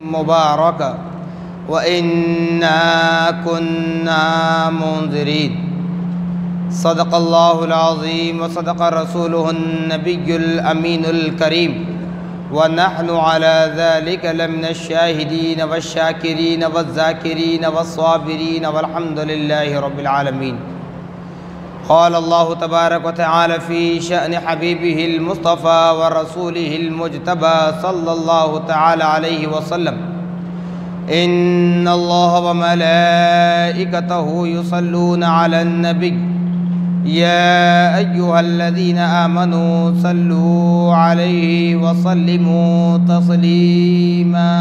مباركة وإنا كنا منذرين. صدق الله العظيم وصدق رسوله النبي الأمين الكريم ونحن على ذلك لمن الشاهدين والشاكرين والذاكرين والصابرين والحمد لله رب العالمين. قال الله تبارك وتعالى في شأن حبيبه المصطفى ورسوله المجتبى صلى الله تعالى عليه وسلم: إن الله وملائكته يصلون على النبي يا أيها الذين آمنوا صلوا عليه وسلموا تسليما.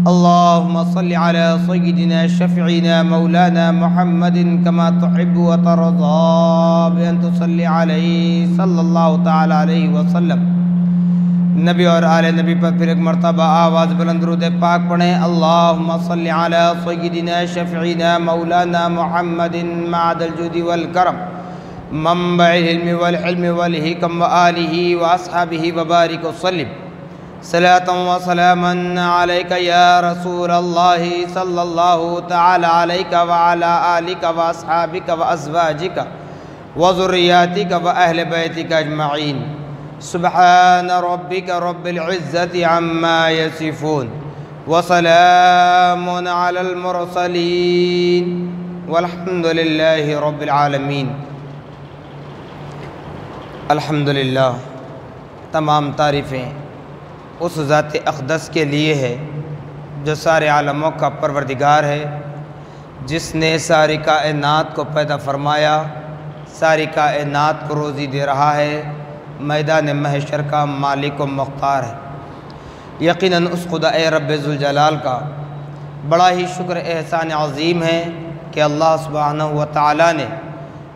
اللهم صل على سيدنا شفيعنا مولانا محمد كما تحب وترضى بأن تصلي عليه صلی اللہ تعالی علیہ وسلم. نبی اور آل نبی پر پھر ایک مرتبہ آواز بلند درود پاک پڑھیں. اللہم صل علی سیدنا شفیعنا مولانا محمد معد الجود والکرم منبع العلم والحلم والحکم وآلہ واصحابہ وبارک وسلم. صلاة و سلاما علیک یا رسول اللہ صلی اللہ تعالی علیک وعلی آلک واصحابک وازواجک وذریاتک واہل بیتک اجمعین. سبحان ربك رب العزة عما يصفون وسلام على المرسلين والحمد لله رب العالمين. الحمدللہ، تمام تعریفیں اس ذات اقدس کے لیے ہے جو سارے عالموں کا پروردگار ہے، جس نے ساری کائنات کو پیدا فرمایا، ساری کائنات کو روزی دے رہا ہے، میدان محشر کا مالک و مختار ہے. یقیناً اس خدا رب ذوالجلال کا بڑا ہی شکر احسان عظیم ہے کہ اللہ سبحانہ و تعالیٰ نے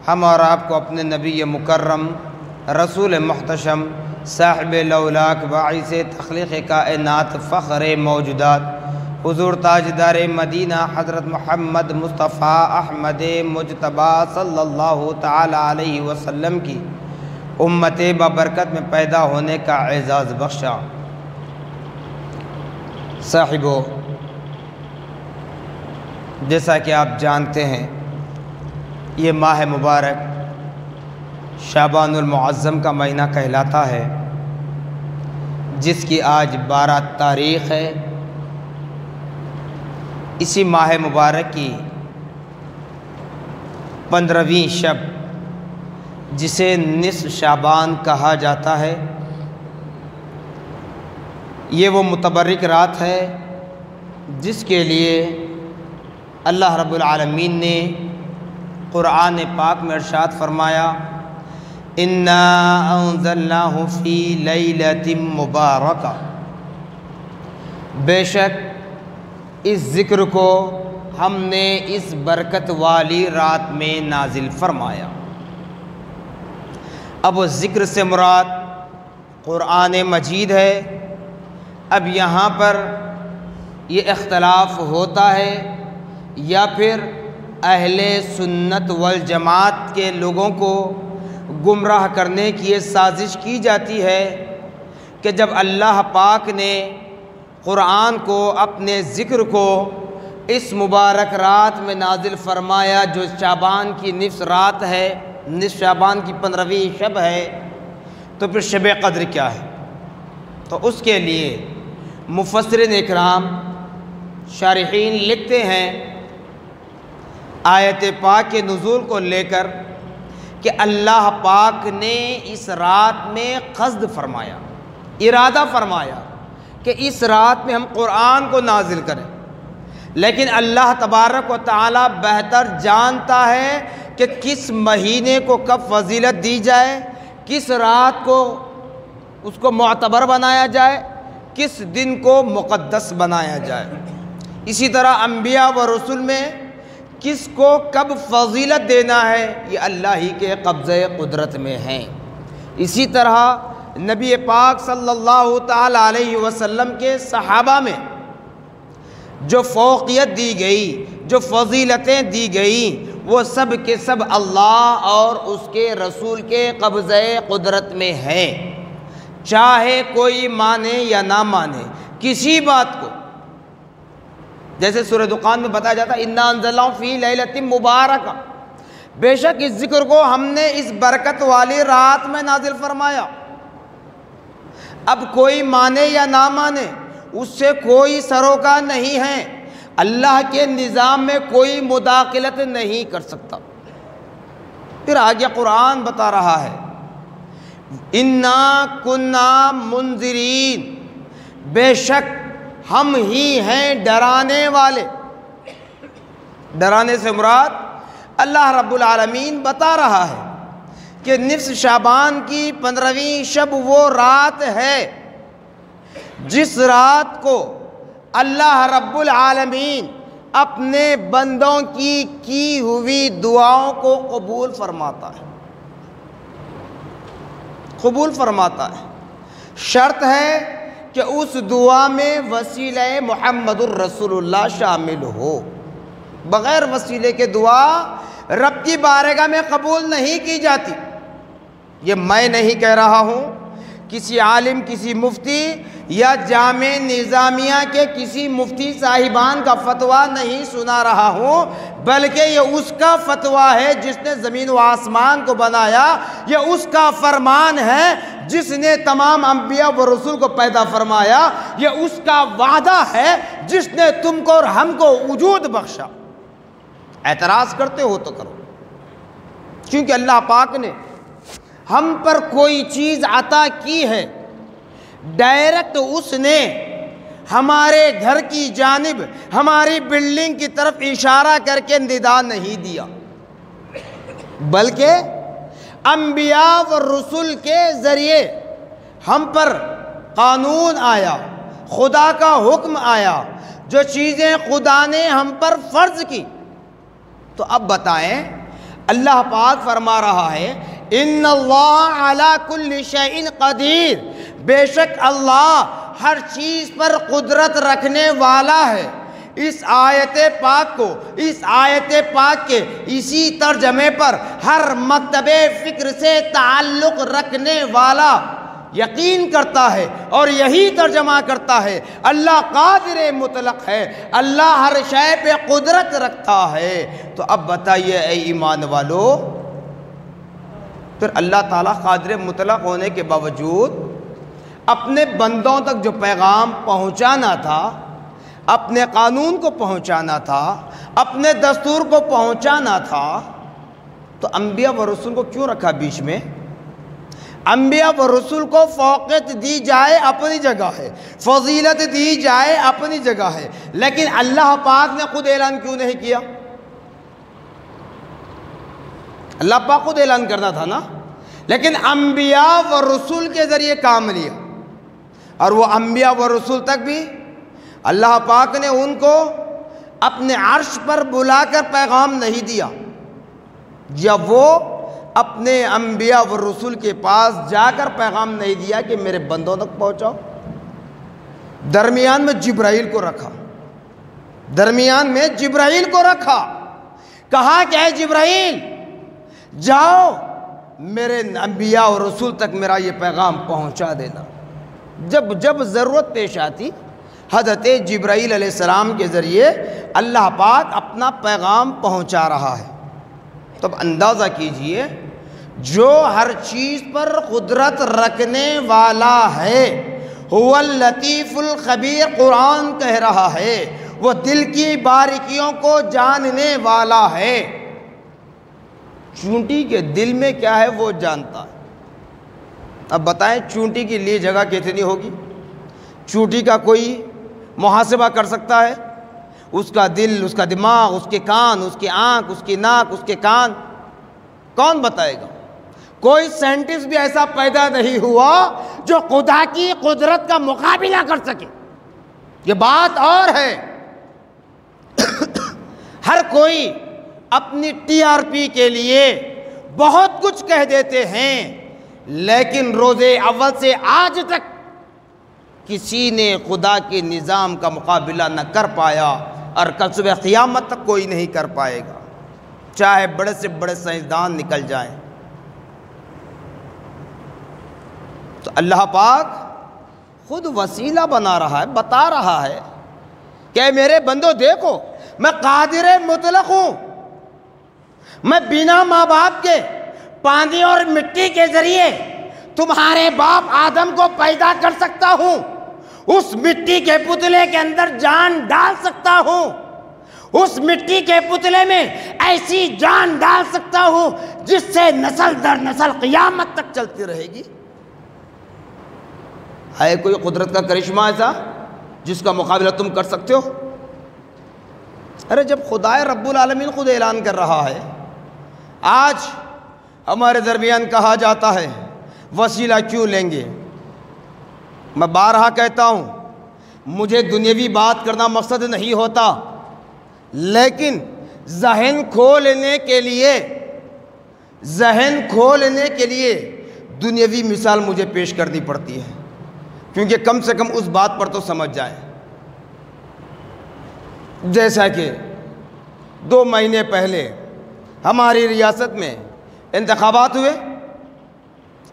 ہم اور آپ کو اپنے نبی مکرم، رسول محتشم، صاحب لولاک، باعث تخلیق کائنات، فخر موجودات، حضور تاجدار مدینہ حضرت محمد مصطفیٰ احمد مجتبیٰ صلی اللہ تعالی علیہ وسلم کی امت بابرکت میں پیدا ہونے کا اعزاز بخشا. صاحبو، جیسا کہ آپ جانتے ہیں، یہ ماہ مبارک شعبان المعظم کا مہینہ کہلاتا ہے، جس کی آج 12 تاریخ ہے. اسی ماہ مبارک کی 15ویں شب، جسے نصف شعبان کہا جاتا ہے، یہ وہ متبرک رات ہے جس کے لیے اللہ رب العالمین نے قرآن پاک میں ارشاد فرمایا: اِنَّا أَنزَلْنَاهُ فِي لَيْلَةٍ مُبَارَكَةٍ. بے شک اس ذکر کو ہم نے اس برکت والی رات میں نازل فرمایا. اب اس ذکر سے مراد قرآن مجید ہے. اب یہاں پر یہ اختلاف ہوتا ہے یا پھر اہل سنت والجماعت کے لوگوں کو گمراہ کرنے کی یہ سازش کی جاتی ہے کہ جب اللہ پاک نے قرآن کو، اپنے ذکر کو اس مبارک رات میں نازل فرمایا جو شعبان کی نصف رات ہے، نصف شعبان کی 15ویں شب ہے، تو پھر شب قدر کیا ہے؟ تو اس کے لیے مفسرین اکرام، شارحین لکھتے ہیں آیت پاک کے نزول کو لے کر کہ اللہ پاک نے اس رات میں قصد فرمایا، ارادہ فرمایا کہ اس رات میں ہم قرآن کو نازل کریں. لیکن اللہ تبارک و تعالی بہتر جانتا ہے کہ کس مہینے کو کب فضیلت دی جائے، کس رات کو اس کو معتبر بنایا جائے، کس دن کو مقدس بنایا جائے. اسی طرح انبیاء و رسول میں کس کو کب فضیلت دینا ہے، یہ اللہ ہی کے قبضہ قدرت میں ہیں. اسی طرح نبی پاک صلی اللہ تعالی علیہ وسلم کے صحابہ میں جو فوقیت دی گئی، جو فضیلتیں دی گئیں، وہ سب کے سب اللہ اور اس کے رسول کے قبضہ قدرت میں ہیں. چاہے کوئی مانے یا نہ مانے، کسی بات کو، جیسے سورہ دخان میں بتایا جاتا ہے انا انزلناہ فی لیلۃ مبارکہ، بے شک اس ذکر کو ہم نے اس برکت والی رات میں نازل فرمایا۔ اب کوئی مانے یا نہ مانے اس سے کوئی سروکار نہیں ہے، اللہ کے نظام میں کوئی مداخلت نہیں کر سکتا۔ پھر آگے قرآن بتا رہا ہے انا کنا منذرین، بے شک ہم ہی ہیں ڈرانے والے۔ ڈرانے سے مراد اللہ رب العالمین بتا رہا ہے کہ نصف شعبان کی 15ویں شب وہ رات ہے جس رات کو اللہ رب العالمین اپنے بندوں کی ہوئی دعاؤں کو قبول فرماتا ہے، قبول فرماتا ہے۔ شرط ہے کہ اس دعا میں وسیلہ محمد الرسول اللہ شامل ہو، بغیر وسیلے کے دعا رب کی بارگاہ میں قبول نہیں کی جاتی۔ یہ میں نہیں کہہ رہا ہوں، کسی عالم، کسی مفتی یا جامع نظامیہ کے کسی مفتی صاحبان کا فتویٰ نہیں سنا رہا ہوں، بلکہ یہ اس کا فتویٰ ہے جس نے زمین و آسمان کو بنایا، یہ اس کا فرمان ہے جس نے تمام انبیاء و رسول کو پیدا فرمایا، یہ اس کا وعدہ ہے جس نے تم کو اور ہم کو وجود بخشا۔ اعتراض کرتے ہو تو کرو، کیونکہ اللہ پاک نے ہم پر کوئی چیز عطا کی ہے، ڈائریکٹ اس نے ہمارے گھر کی جانب، ہماری بلڈنگ کی طرف اشارہ کر کے ندا نہیں دیا، بلکہ انبیاء و رسول کے ذریعے ہم پر قانون آیا، خدا کا حکم آیا، جو چیزیں خدا نے ہم پر فرض کی۔ تو اب بتائیں، اللہ پاک فرما رہا ہے ان اللہ علی کل شیء قدیر، بے شک اللہ ہر چیز پر قدرت رکھنے والا ہے۔ اس آیت پاک کو، اس آیت پاک کے اسی ترجمے پر ہر مکتب فکر سے تعلق رکھنے والا یقین کرتا ہے اور یہی ترجمہ کرتا ہے اللہ قادر مطلق ہے، اللہ ہر شے پہ قدرت رکھتا ہے۔ تو اب بتائیے اے ایمان والو، پھر اللہ تعالیٰ قادر مطلق ہونے کے باوجود اپنے بندوں تک جو پیغام پہنچانا تھا، اپنے قانون کو پہنچانا تھا، اپنے دستور کو پہنچانا تھا، تو انبیاء و رسول کو کیوں رکھا بیچ میں؟ انبیاء و رسول کو فوقیت دی جائے اپنی جگہ ہے، فضیلت دی جائے اپنی جگہ ہے، لیکن اللہ پاک نے خود اعلان کیوں نہیں کیا؟ اللہ پاک خود اعلان کرنا تھا نا، لیکن انبیاء و رسول کے ذریعے کام لیا، اور وہ انبیاء و رسول تک بھی اللہ پاک نے ان کو اپنے عرش پر بلا کر پیغام نہیں دیا، یا وہ اپنے انبیاء و رسول کے پاس جا کر پیغام نہیں دیا کہ میرے بندوں تک پہنچاؤ۔ درمیان میں جبرائیل کو رکھا، درمیان میں جبرائیل کو رکھا، کہا کہ اے جبرائیل جاؤ میرے انبیاء و رسول تک میرا یہ پیغام پہنچا دینا۔ جب ضرورت پیش آتی حضرت جبرائیل علیہ السلام کے ذریعے اللہ پاک اپنا پیغام پہنچا رہا ہے۔ تب اندازہ کیجئے، جو ہر چیز پر قدرت رکھنے والا ہے، هو اللطیف الخبیر، قرآن کہہ رہا ہے وہ دل کی باریکیوں کو جاننے والا ہے۔ چونٹی کے دل میں کیا ہے وہ جانتا ہے۔ اب بتائیں چونٹی کے لیے جگہ کتنی ہوگی؟ چونٹی کا کوئی محاسبہ کر سکتا ہے؟ اس کا دل، اس کا دماغ، اس کے کان، اس کی آنکھ، اس کی ناک، اس کے کان، کون بتائے گا؟ کوئی سائنٹسٹ بھی ایسا پیدا نہیں ہوا جو خدا کی قدرت کا مقابلہ کر سکے۔ یہ بات اور ہے، ہر کوئی اپنی ٹی آر پی کے لیے بہت کچھ کہہ دیتے ہیں، لیکن روز اول سے آج تک کسی نے خدا کے نظام کا مقابلہ نہ کر پایا، اور کل صبح قیامت تک کوئی نہیں کر پائے گا، چاہے بڑے سے بڑے سائنسدان نکل جائیں۔ تو اللہ پاک خود وسیلہ بنا رہا ہے، بتا رہا ہے کہ میرے بندو دیکھو میں قادر مطلق ہوں، میں بنا ماں باپ کے پانی اور مٹی کے ذریعے تمہارے باپ آدم کو پیدا کر سکتا ہوں، اس مٹی کے پتلے کے اندر جان ڈال سکتا ہوں، اس مٹی کے پتلے میں ایسی جان ڈال سکتا ہوں جس سے نسل در نسل قیامت تک چلتی رہے گی۔ ہے کوئی قدرت کا کرشمہ ایسا جس کا مقابلہ تم کر سکتے ہو؟ ارے جب خدائے رب العالمین خود اعلان کر رہا ہے، آج ہمارے درمیان کہا جاتا ہے وسیلہ کیوں لیں گے؟ میں بارہا کہتا ہوں مجھے دنیاوی بات کرنا مقصد نہیں ہوتا، لیکن ذہن کھولنے کے لیے دنیاوی مثال مجھے پیش کرنی پڑتی ہے، کیونکہ کم سے کم اس بات پر تو سمجھ جائے۔ جیسا کہ 2 مہینے پہلے ہماری ریاست میں انتخابات ہوئے،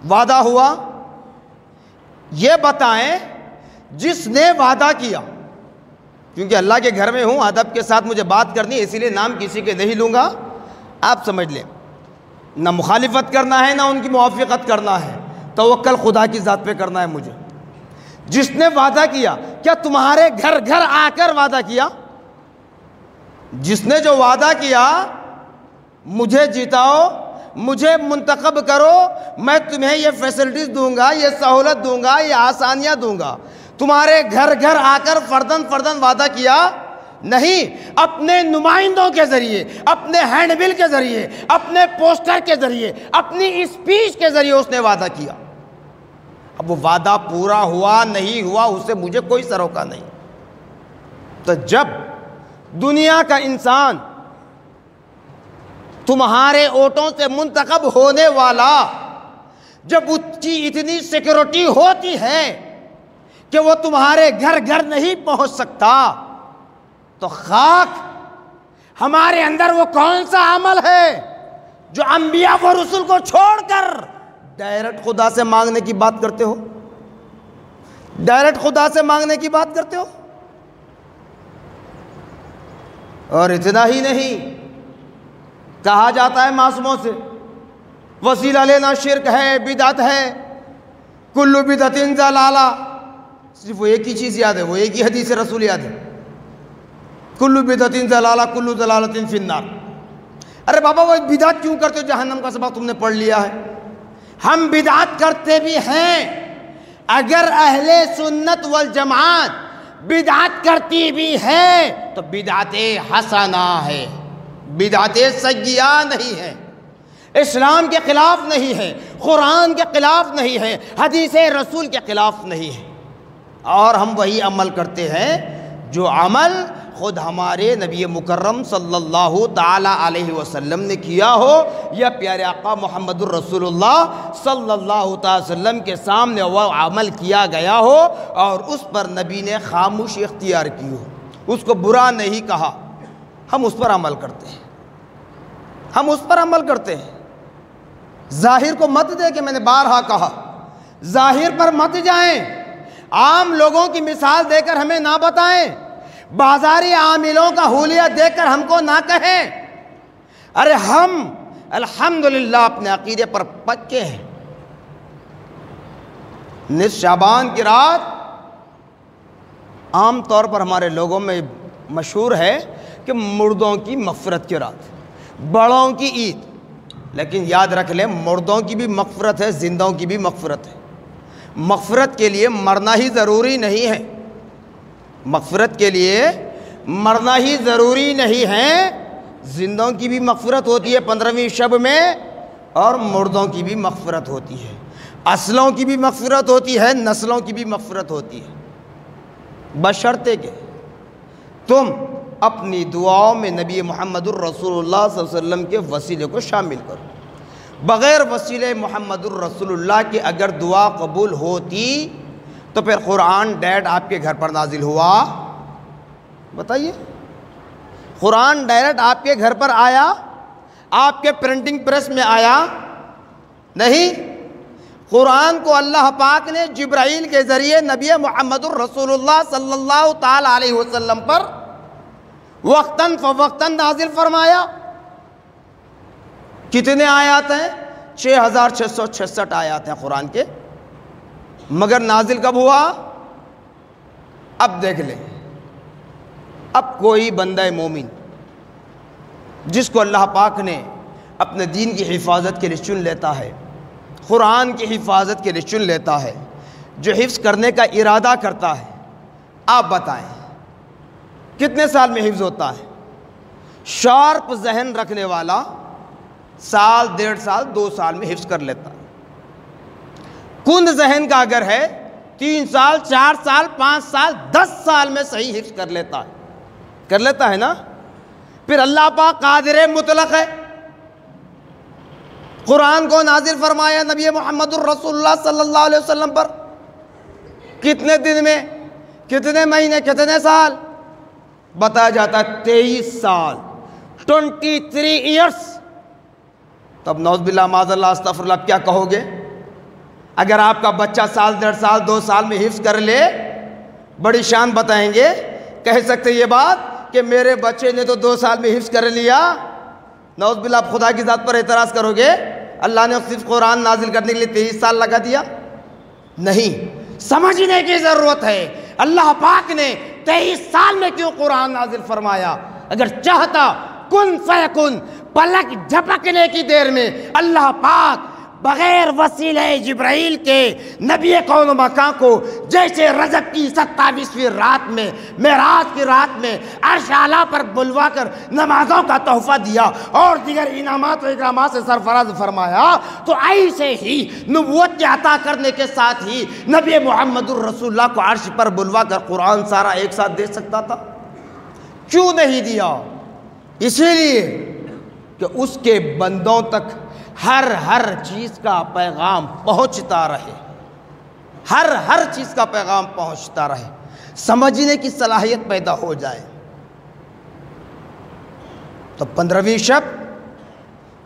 وعدہ ہوا، یہ بتائیں جس نے وعدہ کیا، کیونکہ اللہ کے گھر میں ہوں، ادب کے ساتھ مجھے بات کرنی ہے، اسی لیے نام کسی کے نہیں لوں گا، آپ سمجھ لیں، نہ مخالفت کرنا ہے نہ ان کی موافقت کرنا ہے، توکل خدا کی ذات پہ کرنا ہے مجھے۔ جس نے وعدہ کیا، کیا تمہارے گھر گھر آ کر وعدہ کیا؟ جس نے جو وعدہ کیا مجھے جتاؤ، مجھے منتخب کرو، میں تمہیں یہ فیسلٹیز دوں گا، یہ سہولت دوں گا، یہ آسانیاں دوں گا، تمہارے گھر گھر آ کر فردن فردن وعدہ کیا نہیں، اپنے نمائندوں کے ذریعے، اپنے ہینڈ بل کے ذریعے، اپنے پوسٹر کے ذریعے، اپنی اسپیچ کے ذریعے اس نے وعدہ کیا۔ اب وہ وعدہ پورا ہوا نہیں ہوا اس سے مجھے کوئی سروکا نہیں۔ تو جب دنیا کا انسان تمہارے ووٹوں سے منتخب ہونے والا، جب اس کی اتنی سیکورٹی ہوتی ہے کہ وہ تمہارے گھر گھر نہیں پہنچ سکتا، تو خاک ہمارے اندر وہ کون سا عمل ہے جو انبیاء و رسول کو چھوڑ کر ڈائریکٹ خدا سے مانگنے کی بات کرتے ہو؟ ڈائریکٹ خدا سے مانگنے کی بات کرتے ہو؟ اور اتنا ہی نہیں، کہا جاتا ہے معصوموں سے وسیلہ لینا شرک ہے، بدعت ہے، کل بدعت ضلالہ، صرف وہ ایک ہی چیز یاد ہے، وہ ایک ہی حدیث رسول یاد ہے، کل بدعت ضلالہ کل ضلالۃ فی النار۔ ارے بابا وہ بدعت کیوں کرتے ہو؟ جہنم کا سبق تم نے پڑھ لیا ہے۔ ہم بدعت کرتے بھی ہیں، اگر اہل سنت والجماعت بدعت کرتی بھی ہے تو بدعت حسنہ ہے، بدعت سیئہ نہیں ہے، اسلام کے خلاف نہیں ہے، قرآن کے خلاف نہیں ہے، حدیث رسول کے خلاف نہیں ہے، اور ہم وہی عمل کرتے ہیں جو عمل خود ہمارے نبی مکرم صلی اللہ تعالی علیہ وسلم نے کیا ہو، یا پیارے آقا محمد الرسول اللہ صلی اللہ تعالی وسلم کے سامنے وہ عمل کیا گیا ہو اور اس پر نبی نے خاموشی اختیار کی ہو، اس کو برا نہیں کہا، ہم اس پر عمل کرتے ہیں، ہم اس پر عمل کرتے ہیں۔ ظاہر کو مت دے کہ میں نے بارہا کہا، ظاہر پر مت جائیں، عام لوگوں کی مثال دے کر ہمیں نہ بتائیں، بازاری عاملوں کا حلیہ دیکھ کر ہم کو نہ کہیں۔ ارے ہم الحمدللہ اپنے عقیدے پر پکے ہیں۔ نصف شعبان کی رات عام طور پر ہمارے لوگوں میں مشہور ہے کہ مردوں کی مغفرت کی رات، بڑوں کی عید، لیکن یاد رکھ لیں مردوں کی بھی مغفرت ہے، زندوں کی بھی مغفرت ہے۔ مغفرت کے لیے مرنا ہی ضروری نہیں ہے، مغفرت کے لیے مرنا ہی ضروری نہیں ہے، زندوں کی بھی مغفرت ہوتی ہے 15ویں شب میں، اور مردوں کی بھی مغفرت ہوتی ہے، اصلوں کی بھی مغفرت ہوتی ہے، نسلوں کی بھی مغفرت ہوتی ہے، بشرطے کہ تم اپنی دعاؤں میں نبی محمد الرسول اللہ صلی اللہ علیہ وسلم کے وسیلے کو شامل کرو۔ بغیر وسیلے محمد الرسول اللہ کی اگر دعا قبول ہوتی تو پھر قرآن ڈائریکٹ آپ کے گھر پر نازل ہوا؟ بتائیے، قرآن ڈائریکٹ آپ کے گھر پر آیا؟ آپ کے پرنٹنگ پریس میں آیا؟ نہیں، قرآن کو اللہ پاک نے جبرائیل کے ذریعے نبی محمد الرسول اللہ صلی اللہ تعالی علیہ وسلم پر وقتاً فوقتاً نازل فرمایا۔ کتنے آیات ہیں؟ 6666 آیات ہیں قرآن کے، مگر نازل کب ہوا؟ اب دیکھ لیں، اب کوئی بندہ مومن جس کو اللہ پاک نے اپنے دین کی حفاظت کے لیے چن لیتا ہے، قرآن کی حفاظت کے لیے چن لیتا ہے، جو حفظ کرنے کا ارادہ کرتا ہے، آپ بتائیں کتنے سال میں حفظ ہوتا ہے؟ شارپ ذہن رکھنے والا سال، 1.5 سال، 2 سال میں حفظ کر لیتا ہے۔ کند ذہن کا اگر ہے 3 سال، 4 سال، 5 سال، 10 سال میں صحیح حفظ کر لیتا ہے نا۔ پھر اللہ پاک قادر مطلق ہے، قرآن کو نازل فرمایا نبی محمد الرسول اللہ صلی اللہ علیہ وسلم پر، کتنے دن میں، کتنے مہینے، کتنے سال؟ بتایا جاتا ہے 23 سال، 23 ایئرس۔ تب نعوذ باللہ معاذ اللہ استغفر اللہ، کیا کہو گے اگر آپ کا بچہ سال، 1.5 سال، 2 سال میں حفظ کر لے؟ بڑی شان بتائیں گے، کہہ سکتے یہ بات کہ میرے بچے نے تو 2 سال میں حفظ کر لیا؟ نعوذ باللہ، آپ خدا کی ذات پر اعتراض کرو گے اللہ نے صرف قرآن نازل کرنے کے لیے 23 سال لگا دیا؟ نہیں، سمجھنے کی ضرورت ہے اللہ پاک نے 23 سال میں کیوں قرآن نازل فرمایا۔ اگر چاہتا کن فیکن، پلک جھپکنے کی دیر میں اللہ پاک بغیر وسیلہ جبرائیل کے نبی کون و مکان کو جیسے رجب کی 27ویں رات میں، معراج کی رات میں عرش اعلیٰ پر بلوا کر نمازوں کا تحفہ دیا اور دیگر انعامات و اکرامات سے سرفراز فرمایا، تو ایسے ہی نبوت کے عطا کرنے کے ساتھ ہی نبی محمد الرسول اللہ کو عرش پر بلوا کر قرآن سارا ایک ساتھ دے سکتا تھا؟ کیوں نہیں دیا؟ اسی لیے کہ اس کے بندوں تک ہر چیز کا پیغام پہنچتا رہے، ہر چیز کا پیغام پہنچتا رہے، سمجھنے کی صلاحیت پیدا ہو جائے۔ تو 15ویں شب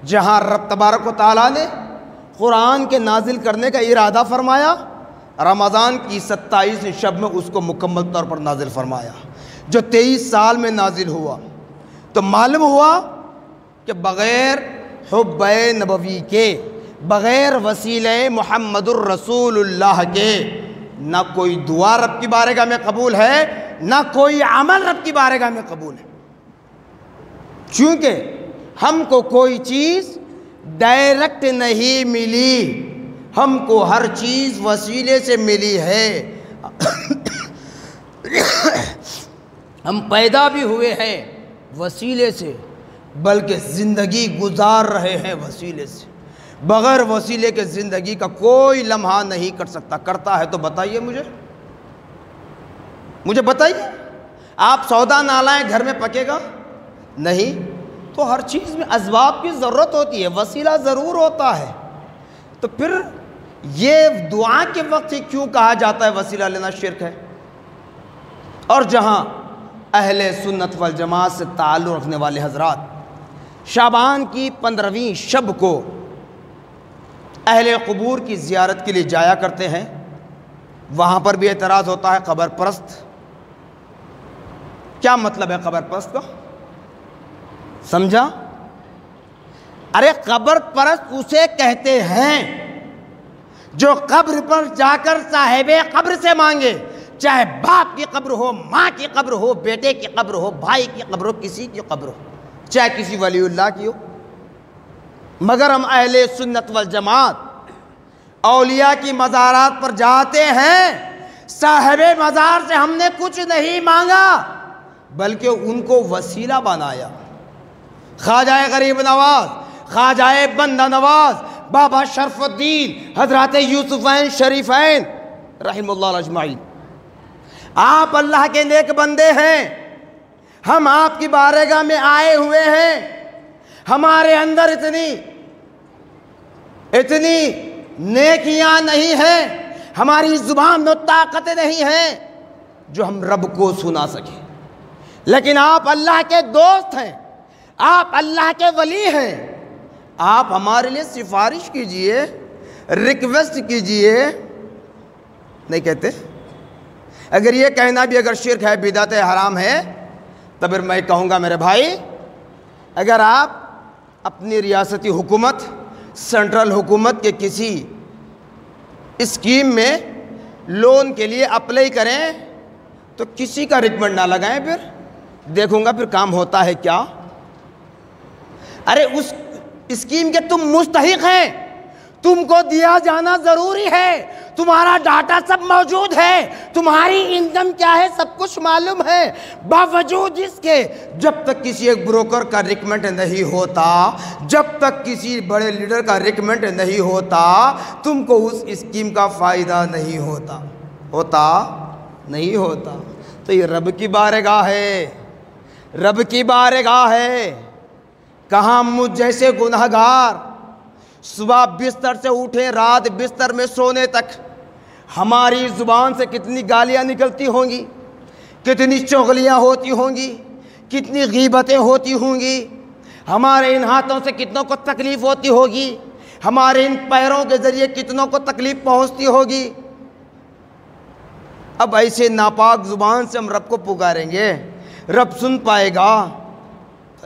جہاں رب تبارک و تعالیٰ نے قرآن کے نازل کرنے کا ارادہ فرمایا، رمضان کی 27ویں شب میں اس کو مکمل طور پر نازل فرمایا، جو 23 سال میں نازل ہوا۔ تو معلوم ہوا کہ بغیر حب نبوی کے، بغیر وسیلہ محمد الرسول اللہ کے، نہ کوئی دعا رب کی بارگاہ میں قبول ہے، نہ کوئی عمل رب کی بارگاہ میں قبول ہے۔ چونکہ ہم کو کوئی چیز ڈائریکٹ نہیں ملی، ہم کو ہر چیز وسیلے سے ملی ہے۔ ہم پیدا بھی ہوئے ہیں وسیلے سے، بلکہ زندگی گزار رہے ہیں وسیلے سے۔ بغیر وسیلے کے زندگی کا کوئی لمحہ نہیں کٹ سکتا۔ کرتا ہے تو بتائیے، مجھے بتائیے، آپ سودا نہ لائیں گھر میں پکے گا نہیں؟ تو ہر چیز میں اسباب کی ضرورت ہوتی ہے، وسیلہ ضرور ہوتا ہے۔ تو پھر یہ دعا کے وقت ہی کیوں کہا جاتا ہے وسیلہ لینا شرک ہے؟ اور جہاں اہل سنت والجماعت سے تعلق رکھنے والے حضرات شعبان کی 15ویں شب کو اہل قبور کی زیارت کے لیے جایا کرتے ہیں، وہاں پر بھی اعتراض ہوتا ہے قبر پرست۔ کیا مطلب ہے قبر پرست کا؟ سمجھا؟ ارے قبر پرست اسے کہتے ہیں جو قبر پر جا کر صاحب قبر سے مانگے، چاہے باپ کی قبر ہو، ماں کی قبر ہو، بیٹے کی قبر ہو، بھائی کی قبر ہو، کسی کی قبر ہو، چاہے کسی ولی اللہ کی ہو۔ مگر ہم اہل سنت والجماعت اولیاء کی مزارات پر جاتے ہیں، صاحب مزار سے ہم نے کچھ نہیں مانگا بلکہ ان کو وسیلہ بنایا۔ خواجہ غریب نواز، خواجہ بندہ نواز، بابا شرف الدین، حضرات یوسفین شریفین رحم اللہ اجمعین، آپ اللہ کے نیک بندے ہیں، ہم آپ کی بارگاہ میں آئے ہوئے ہیں، ہمارے اندر اتنی نیکیاں نہیں ہیں، ہماری زبان میں طاقت نہیں ہے جو ہم رب کو سنا سکیں، لیکن آپ اللہ کے دوست ہیں، آپ اللہ کے ولی ہیں، آپ ہمارے لیے سفارش کیجئے، ریکویسٹ کیجئے نہیں کہتے. اگر یہ کہنا بھی اگر شرک ہے، بدعت ہے، حرام ہے، تو پھر میں کہوں گا میرے بھائی، اگر آپ اپنی ریاستی حکومت، سینٹرل حکومت کے کسی اسکیم میں لون کے لیے اپلائی کریں تو کسی کا ریکمنڈ نہ لگائیں، پھر دیکھوں گا پھر کام ہوتا ہے کیا. ارے اس اسکیم کے تم مستحق ہیں، تم کو دیا جانا ضروری ہے، تمہارا ڈاٹا سب موجود ہے، تمہاری انکم کیا ہے سب کچھ معلوم ہے. باوجود اس کے جب تک کسی ایک بروکر کا ریکمنڈ نہیں ہوتا، جب تک کسی بڑے لیڈر کا ریکمنڈ نہیں ہوتا، تم کو اس اسکیم کا فائدہ نہیں ہوتا نہیں ہوتا. تو یہ رب کی بارگاہ ہے، رب کی بارگاہ ہے. کہاں مجھ جیسے گنہگار صبح بستر سے اٹھے رات بستر میں سونے تک ہماری زبان سے کتنی گالیاں نکلتی ہوں گی، کتنی چغلیاں ہوتی ہوں گی، کتنی غیبتیں ہوتی ہوں گی، ہمارے ان ہاتھوں سے کتنوں کو تکلیف ہوتی ہوگی، ہمارے ان پیروں کے ذریعے کتنوں کو تکلیف پہنچتی ہوگی. اب ایسے ناپاک زبان سے ہم رب کو پکاریں گے، رب سن پائے گا؟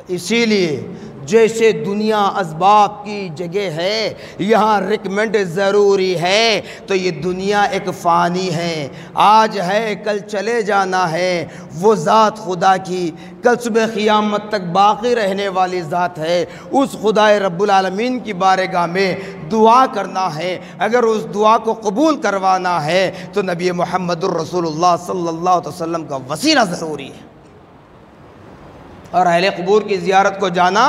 اسی لیے جیسے دنیا اسباب کی جگہ ہے، یہاں ریکمنڈ ضروری ہے. تو یہ دنیا ایک فانی ہے، آج ہے کل چلے جانا ہے. وہ ذات خدا کی کل صبح قیامت تک باقی رہنے والی ذات ہے. اس خدا رب العالمین کی بارگاہ میں دعا کرنا ہے. اگر اس دعا کو قبول کروانا ہے تو نبی محمد الرسول اللہ صلی اللہ علیہ وسلم کا وسیلہ ضروری ہے. اور اہل قبور کی زیارت کو جانا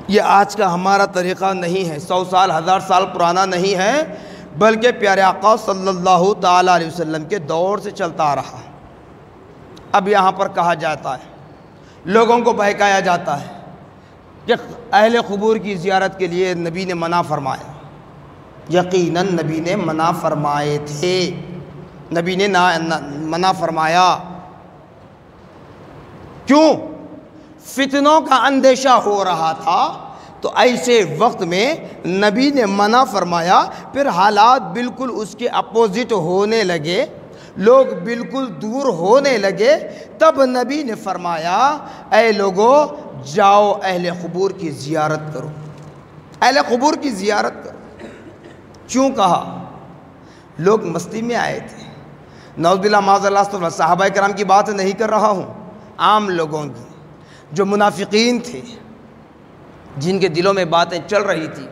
یہ آج کا ہمارا طریقہ نہیں ہے، 100 سال 1000 سال پرانا نہیں ہے، بلکہ پیارے آقا صلی اللہ تعالیٰ علیہ وسلم کے دور سے چلتا آ رہا. اب یہاں پر کہا جاتا ہے، لوگوں کو بہکایا جاتا ہے کہ اہل قبور کی زیارت کے لیے نبی نے منع فرمایا. یقیناً نبی نے منع فرمائے تھے، نبی نے منع فرمایا. کیوں؟ فتنوں کا اندیشہ ہو رہا تھا، تو ایسے وقت میں نبی نے منع فرمایا. پھر حالات بالکل اس کے اپوزٹ ہونے لگے، لوگ بالکل دور ہونے لگے، تب نبی نے فرمایا اے لوگو جاؤ اہل قبور کی زیارت کرو، اہل قبور کی زیارت کرو. کیوں کہا؟ لوگ مستی میں آئے تھے. نعوذ باللہ معاذ اللہ، صحابہ کرام کی بات نہیں کر رہا ہوں، عام لوگوں کی، جو منافقین تھے، جن کے دلوں میں باتیں چل رہی تھی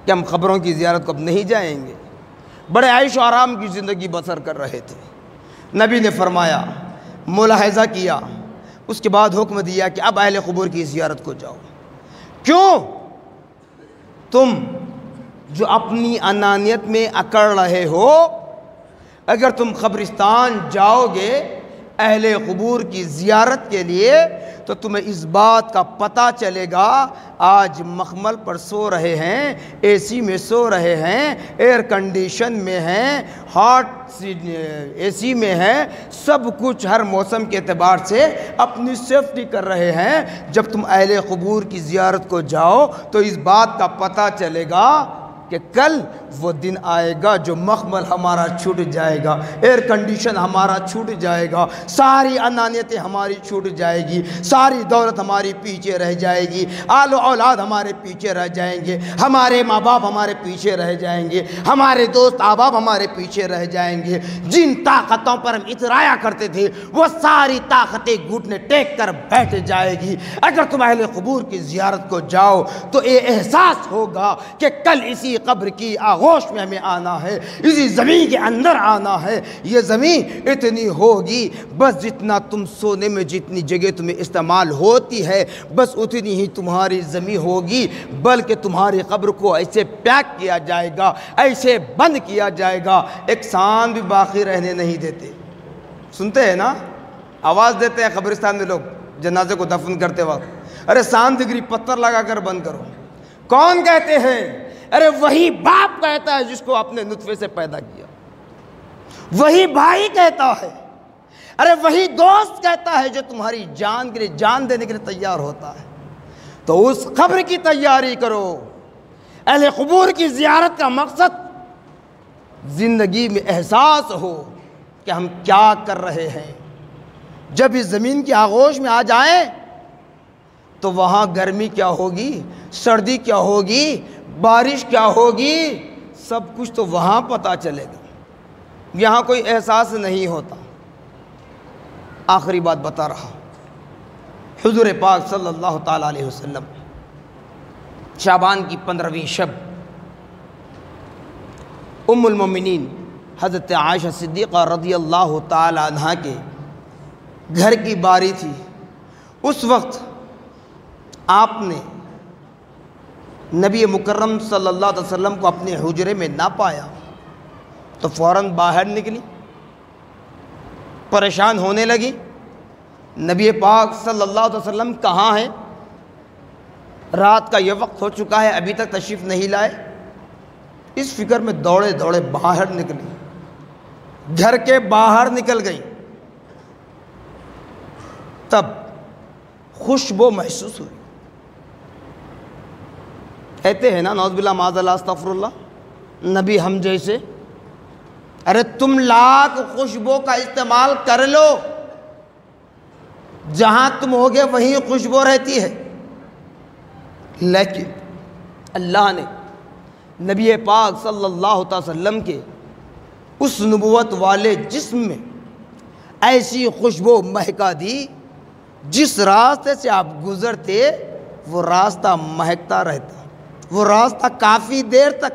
کہ ہم قبروں کی زیارت کو اب نہیں جائیں گے، بڑے عیش و آرام کی زندگی بسر کر رہے تھے. نبی نے فرمایا، ملاحظہ کیا، اس کے بعد حکم دیا کہ اب اہل قبور کی زیارت کو جاؤ. کیوں؟ تم جو اپنی انانیت میں اکڑ رہے ہو، اگر تم قبرستان جاؤ گے اہل قبور کی زیارت کے لیے تو تمہیں اس بات کا پتہ چلے گا آج مخمل پر سو رہے ہیں، اے سی میں سو رہے ہیں، ایئر کنڈیشن میں ہیں، ہاٹ اے سی میں ہیں، سب کچھ ہر موسم کے اعتبار سے اپنی سیفٹی کر رہے ہیں. جب تم اہل قبور کی زیارت کو جاؤ تو اس بات کا پتہ چلے گا کہ کل وہ دن آئے گا جو مخمل ہمارا چھوٹ جائے گا، ایئر کنڈیشن ہمارا چھوٹ جائے گا، ساری انانیتیں ہماری چھوٹ جائے گی، ساری دولت ہماری پیچھے رہ جائے گی، آل و اولاد ہمارے پیچھے رہ جائیں گے، ہمارے ماں باپ ہمارے پیچھے رہ جائیں گے، ہمارے دوست احباب ہمارے پیچھے رہ جائیں گے. جن طاقتوں پر ہم اترایا کرتے تھے وہ ساری طاقتیں گھٹنے ٹیک کر بیٹھ جائے گی. اگر تم اہل قبور کی زیارت کو جاؤ تو یہ احساس ہوگا کہ کل اسی قبر کی آغوش میں ہمیں آنا ہے، اسی زمین کے اندر آنا ہے. یہ زمین اتنی ہوگی، بس جتنا تم سونے میں جتنی جگہ تمہیں استعمال ہوتی ہے بس اتنی ہی تمہاری زمین ہوگی، بلکہ تمہاری قبر کو ایسے پیک کیا جائے گا، ایسے بند کیا جائے گا، ایک سانپ بھی باقی رہنے نہیں دیتے. سنتے ہیں نا، آواز دیتے ہیں قبرستان میں لوگ جنازے کو دفن کرتے وقت، ارے 7 ڈگری پتھر لگا کر بند کرو. کون کہتے ہیں؟ ارے وہی باپ کہتا ہے جس کو اپنے نطفے سے پیدا کیا، وہی بھائی کہتا ہے، ارے وہی دوست کہتا ہے جو تمہاری جان کے لیے جان دینے کے لیے تیار ہوتا ہے. تو اس قبر کی تیاری کرو. اہل قبور کی زیارت کا مقصد زندگی میں احساس ہو کہ ہم کیا کر رہے ہیں. جب اس زمین کی آغوش میں آ جائیں تو وہاں گرمی کیا ہوگی، سردی کیا ہوگی، بارش کیا ہوگی، سب کچھ تو وہاں پتہ چلے گا. یہاں کوئی احساس نہیں ہوتا. آخری بات بتا رہا، حضور پاک صلی اللہ تعالیٰ علیہ وسلم شعبان کی 15ویں شب ام المومنین حضرت عائشہ صدیقہ رضی اللہ تعالیٰ عنہ کے گھر کی باری تھی. اس وقت آپ نے نبی مکرم صلی اللہ علیہ وسلم کو اپنے حجرے میں نہ پایا تو فوراً باہر نکلی، پریشان ہونے لگی. نبی پاک صلی اللہ علیہ وسلم کہاں ہیں؟ رات کا یہ وقت ہو چکا ہے، ابھی تک تشریف نہیں لائے. اس فکر میں دوڑے دوڑے باہر نکلی، گھر کے باہر نکل گئی. تب خوشبو محسوس ہوئی. کہتے ہیں نا نعوذ باللہ معاذ اللہ استغفر اللہ، نبی ہم جیسے، ارے تم لاکھ خوشبو کا استعمال کر لو، جہاں تم ہوگے وہیں خوشبو رہتی ہے. لیکن اللہ نے نبی پاک صلی اللہ تعالی وسلم کے اس نبوت والے جسم میں ایسی خوشبو مہکا دی، جس راستے سے آپ گزرتے وہ راستہ مہکتا رہتا، وہ راستہ کافی دیر تک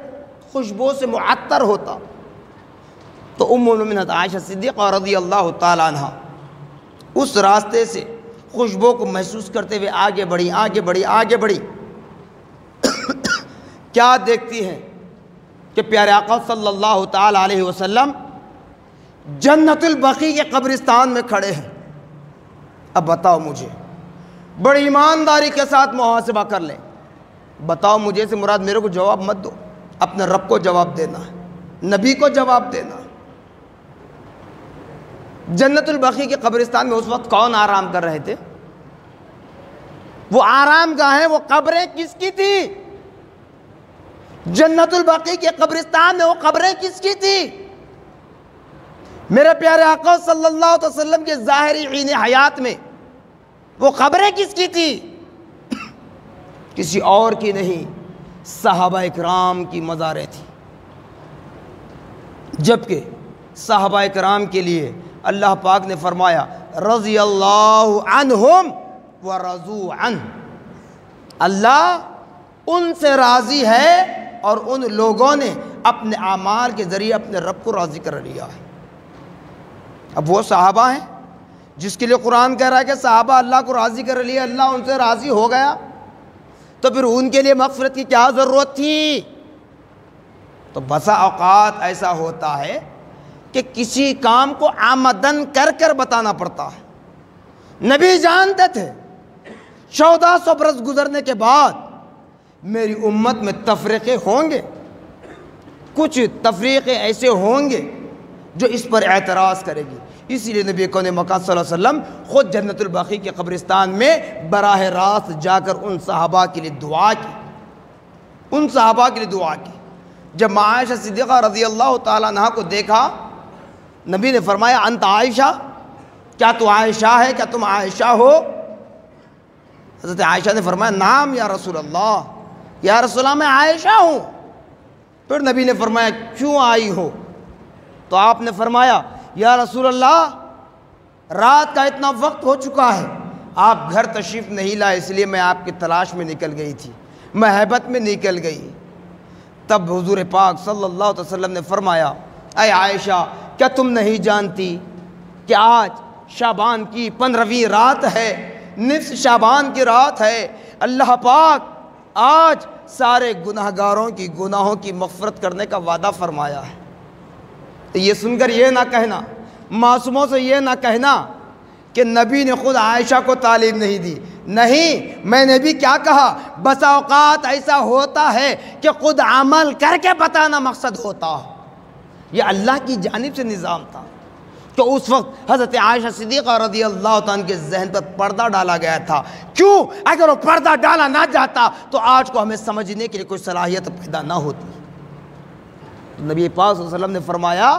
خوشبو سے معطر ہوتا. تو ام المومنین عائشہ صدیقہ رضی اللہ تعالیٰ عنہ اس راستے سے خوشبو کو محسوس کرتے ہوئے آگے بڑھی آگے بڑھی آگے بڑھی. کیا دیکھتی ہیں کہ پیارے آقا صلی اللہ تعالیٰ علیہ وسلم جنت البقیع کے قبرستان میں کھڑے ہیں. اب بتاؤ مجھے، بڑی ایمانداری کے ساتھ محاسبہ کر لیں، بتاؤ مجھے سے مراد میرے کو جواب مت دو، اپنے رب کو جواب دینا ہے، نبی کو جواب دینا ہے. جنت البقیع کے قبرستان میں اس وقت کون آرام کر رہے تھے؟ وہ آرام گاہیں، وہ قبریں کس کی تھی؟ جنت البقیع کے قبرستان میں وہ قبریں کس کی تھی؟ میرے پیارے آقا صلی اللہ علیہ وسلم کے ظاہری عین حیات میں وہ قبریں کس کی تھی؟ کسی اور کی نہیں، صحابہ اکرام کی مزاریں تھیں. جبکہ صحابہ اکرام کے لیے اللہ پاک نے فرمایا رضی اللہ عنہم ورضوا عنہ، اللہ ان سے راضی ہے اور ان لوگوں نے اپنے اعمال کے ذریعے اپنے رب کو راضی کر لیا ہے. اب وہ صحابہ ہیں جس کے لیے قرآن کہہ رہا ہے کہ صحابہ اللہ کو راضی کر لیا، اللہ ان سے راضی ہو گیا، تو پھر ان کے لیے مغفرت کی کیا ضرورت تھی؟ تو بسا اوقات ایسا ہوتا ہے کہ کسی کام کو آمدن کر کر بتانا پڑتا ہے. نبی جانتے تھے 1400 برس گزرنے کے بعد میری امت میں تفریقے ہوں گے، کچھ تفریقے ایسے ہوں گے جو اس پر اعتراض کرے گی. اسی لیے نبی کون مکہ صلی اللہ علیہ وسلم خود جنت البقیع کے قبرستان میں براہ راست جا کر ان صحابہ کے لیے دعا کی، ان صحابہ کے لیے دعا کی. جب عائشہ صدیقہ رضی اللہ تعالیٰ عنہ کو دیکھا، نبی نے فرمایا انت عائشہ، کیا تو عائشہ ہے، کیا تم عائشہ ہو؟ حضرت عائشہ نے فرمایا نعم یا رسول اللہ، یا رسول اللہ میں عائشہ ہوں. پھر نبی نے فرمایا کیوں آئی ہو؟ تو آپ نے فرمایا یا رسول اللہ رات کا اتنا وقت ہو چکا ہے، آپ گھر تشریف نہیں لائے، اس لیے میں آپ کی تلاش میں نکل گئی تھی، محبت میں نکل گئی. تب حضور پاک صلی اللہ علیہ وسلم نے فرمایا اے عائشہ، کیا تم نہیں جانتی کہ آج شعبان کی 15ویں رات ہے، نصف شعبان کی رات ہے، اللہ پاک آج سارے گناہگاروں کی گناہوں کی مغفرت کرنے کا وعدہ فرمایا ہے. یہ سن کر یہ نہ کہنا، معصوموں سے یہ نہ کہنا کہ نبی نے خود عائشہ کو تعلیم نہیں دی. نہیں، میں نے بھی کیا کہا، بسا اوقات ایسا ہوتا ہے کہ خود عمل کر کے بتانا مقصد ہوتا. یہ اللہ کی جانب سے نظام تھا. کہ اس وقت حضرت عائشہ صدیقہ رضی اللہ تعالیٰ کے ذہن پر پردہ ڈالا گیا تھا. کیوں؟ اگر وہ پردہ ڈالا نہ جاتا تو آج کو ہمیں سمجھنے کے لیے کوئی صلاحیت پیدا نہ ہوتی. تو نبی پاک صلی اللہ علیہ وسلم نے فرمایا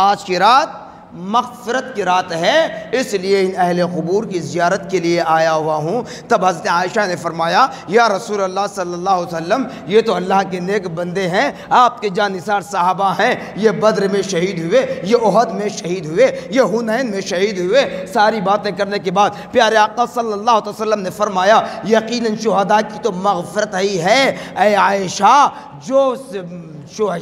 آج کی رات مغفرت کی رات ہے، اس لیے ان اہل قبور کی زیارت کے لیے آیا ہوا ہوں. تب حضرت عائشہ نے فرمایا یا رسول اللہ صلی اللہ علیہ وسلم، یہ تو اللہ کے نیک بندے ہیں، آپ کے جانثار صحابہ ہیں، یہ بدر میں شہید ہوئے، یہ احد میں شہید ہوئے، یہ حنین میں شہید ہوئے. ساری باتیں کرنے کے بعد پیارے آقا صلی اللہ علیہ وسلم نے فرمایا یقیناً شہداء کی تو مغفرت ہی ہے اے عائشہ، جو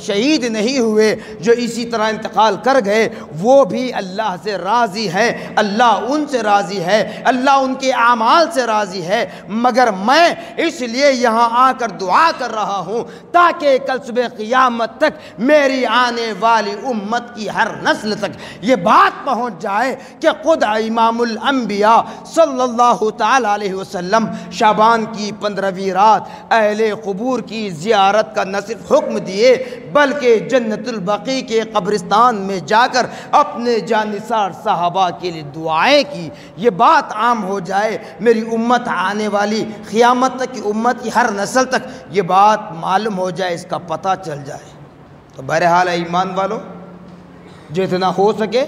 شہید نہیں ہوئے، جو اسی طرح انتقال کر گئے، وہ بھی اللہ سے راضی ہے، اللہ ان سے راضی ہے، اللہ ان کے اعمال سے راضی ہے. مگر میں اس لیے یہاں آ کر دعا کر رہا ہوں تاکہ کل صبح قیامت تک میری آنے والی امت کی ہر نسل تک یہ بات پہنچ جائے کہ خود امام الانبیاء صلی اللہ تعالی علیہ وسلم شعبان کی 15ویں رات اہل قبور کی زیارت کا نہ صرف حکم دیے بلکہ جنت البقیع کے قبرستان میں جا کر اپنے جانثار صحابہ کے لیے دعائیں کی. یہ بات عام ہو جائے، میری امت آنے والی قیامت تک کی امت کی ہر نسل تک یہ بات معلوم ہو جائے، اس کا پتہ چل جائے. تو بہرحال ایمان والوں، جو اتنا ہو سکے،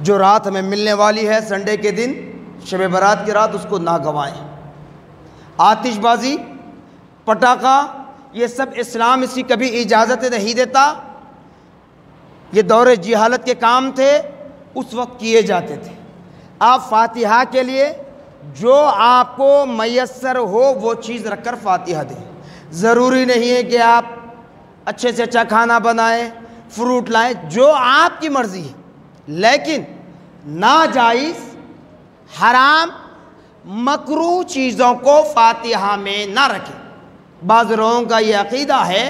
جو رات ہمیں ملنے والی ہے سنڈے کے دن، شب برات کی رات، اس کو نہ گنوائیں. آتش بازی، پٹاخہ، یہ سب اسلام اس کی کبھی اجازت نہیں دیتا. یہ دور جہالت کے کام تھے، اس وقت کیے جاتے تھے. آپ فاتحہ کے لیے جو آپ کو میسر ہو وہ چیز رکھ کر فاتحہ دیں. ضروری نہیں ہے کہ آپ اچھے سے اچھا کھانا بنائیں، فروٹ لائیں، جو آپ کی مرضی ہے، لیکن ناجائز، حرام، مکروہ چیزوں کو فاتحہ میں نہ رکھیں. بعض لوگوں کا یہ عقیدہ ہے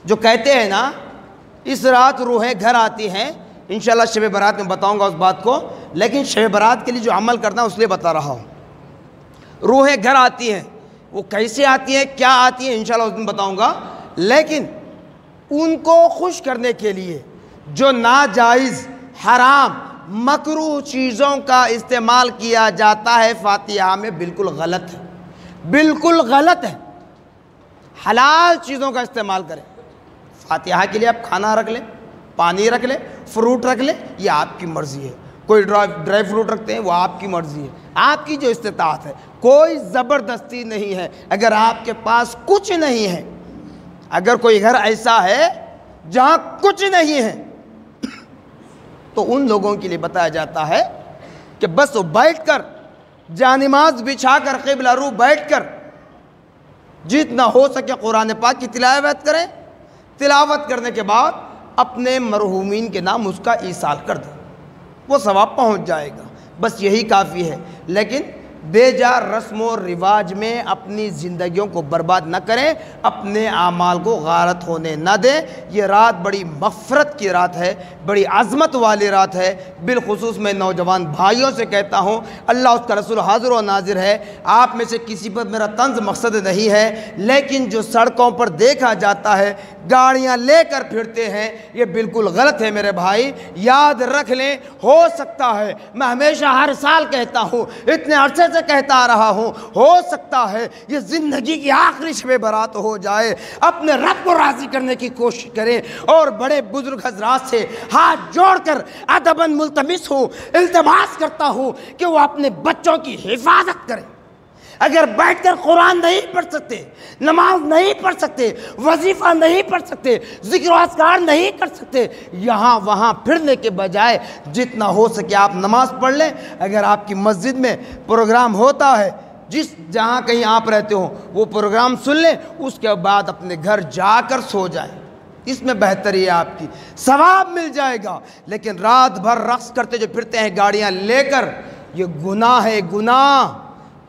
جو کہتے ہیں نا اس رات روحیں گھر آتی ہیں. انشاءاللہ شب برات میں بتاؤں گا اس بات کو، لیکن شب برات کے لیے جو عمل کرنا اس لیے بتا رہا ہوں. روحیں گھر آتی ہیں، وہ کیسے آتی ہیں، کیا آتی ہیں، انشاءاللہ اس دن بتاؤں گا. لیکن ان کو خوش کرنے کے لیے جو ناجائز، حرام، مکروہ چیزوں کا استعمال کیا جاتا ہے فاتحہ میں، بالکل غلط ہے، بالکل غلط ہے. حلال چیزوں کا استعمال کریں. فاتحہ کے لیے آپ کھانا رکھ لیں، پانی رکھ لیں، فروٹ رکھ لیں، یہ آپ کی مرضی ہے. کوئی ڈرائی فروٹ رکھتے ہیں، وہ آپ کی مرضی ہے، آپ کی جو استطاعت ہے، کوئی زبردستی نہیں ہے. اگر آپ کے پاس کچھ نہیں ہے، اگر کوئی گھر ایسا ہے جہاں کچھ نہیں ہے، تو ان لوگوں کے لیے بتایا جاتا ہے کہ بس وہ بیٹھ کر جانماز بچھا کر قبلہ رو بیٹھ کر جتنا ہو سکے قرآن پاک کی تلاوت کریں. تلاوت کرنے کے بعد اپنے مرحومین کے نام اس کا ایصال کر دیں، وہ ثواب پہنچ جائے گا. بس یہی کافی ہے. لیکن بے جا رسم و رواج میں اپنی زندگیوں کو برباد نہ کریں، اپنے اعمال کو غارت ہونے نہ دیں. یہ رات بڑی مغفرت کی رات ہے، بڑی عظمت والی رات ہے. بالخصوص میں نوجوان بھائیوں سے کہتا ہوں، اللہ اس کا رسول حاضر و ناظر ہے. آپ میں سے کسی پر میرا طنز مقصد نہیں ہے، لیکن جو سڑکوں پر دیکھا جاتا ہے، گاڑیاں لے کر پھرتے ہیں، یہ بالکل غلط ہے میرے بھائی. یاد رکھ لیں، ہو سکتا ہے، میں ہمیشہ ہر سال کہتا ہوں، اتنے عرصے سے کہتا آ رہا ہوں، ہو سکتا ہے یہ زندگی کی آخری شب برات ہو جائے. اپنے رب کو راضی کرنے کی کوشش کریں اور بڑے بزرگ حضرات سے ہاتھ جوڑ کر ادباً ملتمس ہوں، التماس کرتا ہوں کہ وہ اپنے بچوں کی حفاظت کریں. اگر بیٹھ کر قرآن نہیں پڑھ سکتے، نماز نہیں پڑھ سکتے، وظیفہ نہیں پڑھ سکتے، ذکر و اذکار نہیں کر سکتے، یہاں وہاں پھرنے کے بجائے جتنا ہو سکے آپ نماز پڑھ لیں. اگر آپ کی مسجد میں پروگرام ہوتا ہے، جہاں کہیں آپ رہتے ہوں، وہ پروگرام سن لیں، اس کے بعد اپنے گھر جا کر سو جائیں. اس میں بہتری ہے، آپ کی ثواب مل جائے گا. لیکن رات بھر رقص کرتے جو پھرتے ہیں گاڑیاں لے کر، یہ گناہ ہے. گناہ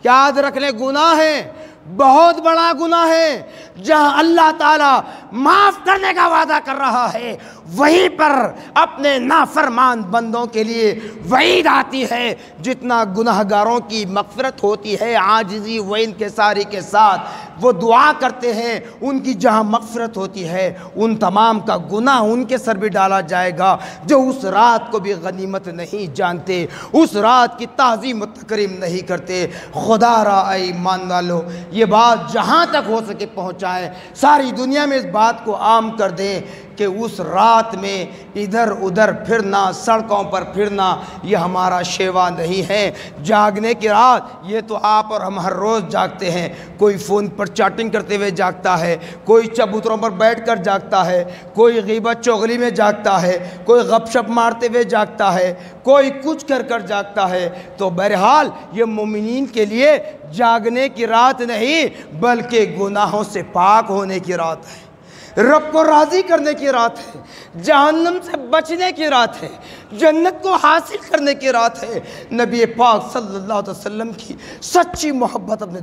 یاد رکھ لیں، گناہ ہے، بہت بڑا گناہ ہے. جہاں اللہ تعالیٰ معاف کرنے کا وعدہ کر رہا ہے، وہیں پر اپنے نافرمان بندوں کے لیے وعید آتی ہے. جتنا گناہگاروں کی مغفرت ہوتی ہے عاجزی و انکساری کے ساتھ، وہ دعا کرتے ہیں ان کی جہاں مغفرت ہوتی ہے ان تمام کا گناہ ان کے سر بھی ڈالا جائے گا جو اس رات کو بھی غنیمت نہیں جانتے، اس رات کی تعظیم و تکریم نہیں کرتے۔ خدا را اے ایمان والو، یہ بات جہاں تک ہو سکے پہنچائیں، ساری دنیا میں اس بات کو عام کر دیں کہ اس رات میں ادھر ادھر پھرنا، سڑکوں پر پھرنا، یہ ہمارا شیوا نہیں ہے۔ جاگنے کی رات یہ تو آپ اور ہم ہر روز جاگتے ہیں، کوئی فون پر چیٹنگ کرتے ہوئے جاگتا ہے، کوئی چبوتروں پر بیٹھ کر جاگتا ہے، کوئی غیبت چغلی میں جاگتا ہے، کوئی غپ شپ مارتے ہوئے جاگتا ہے، کوئی کچھ کر کر جاگتا ہے۔ تو بہرحال یہ مومنین کے لیے جاگنے کی رات نہیں بلکہ گناہوں سے پاک ہونے کی رات ہے، رب کو راضی کرنے کی رات ہے، جہنم سے بچنے کی رات ہے، جنت کو حاصل کرنے کی رات ہے، نبی پاک صلی اللہ علیہ وسلم کی سچی محبت اپنے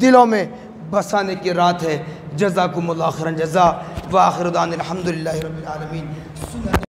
دلوں میں بسانے کی رات ہے۔ جزاکم اللہ خیرا جزا، وآخر دعوانا الحمدللہ رب العالمین۔